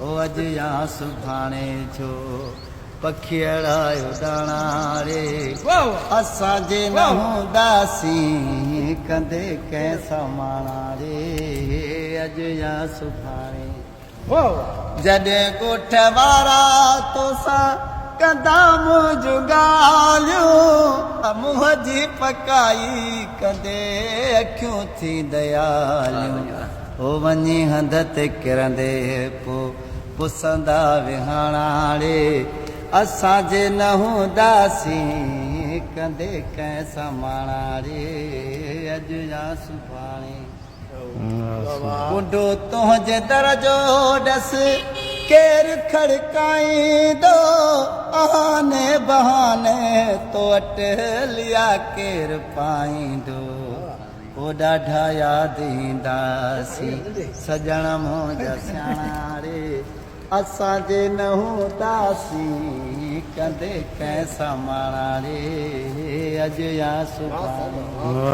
ओ अज या सुभाणे जो पखिड़ा उड़ाणा रे असां जे न हूंदासीं कंदे कंहिंसां माणा रे अज या सुभाणे जॾहिं ॻोठ वारा तोसां कंदा मुंहिंजूं ॻाल्हियूं मुंहं जी पकाई कंदे अखियूं थी दयालियूं ओ वञी हंध ते किरंदे पोइ पुसंदा विहाणा रे असां जे न हूंदासीं कंदे कंहिंसां माणा रे अॼु या सुभाणे बुढो तुंहिंजे दर जो ॾस केरु खड़काईंदो आने बहाने तो वटि लिया केरु पाईंदो ओ ॾाढा यादि ईंदासीं सॼण मुंहिंजा सियाणा रे असां जे न हूंदासीं कंदे कंहिंसां माणा रे अॼु या सुभाणे।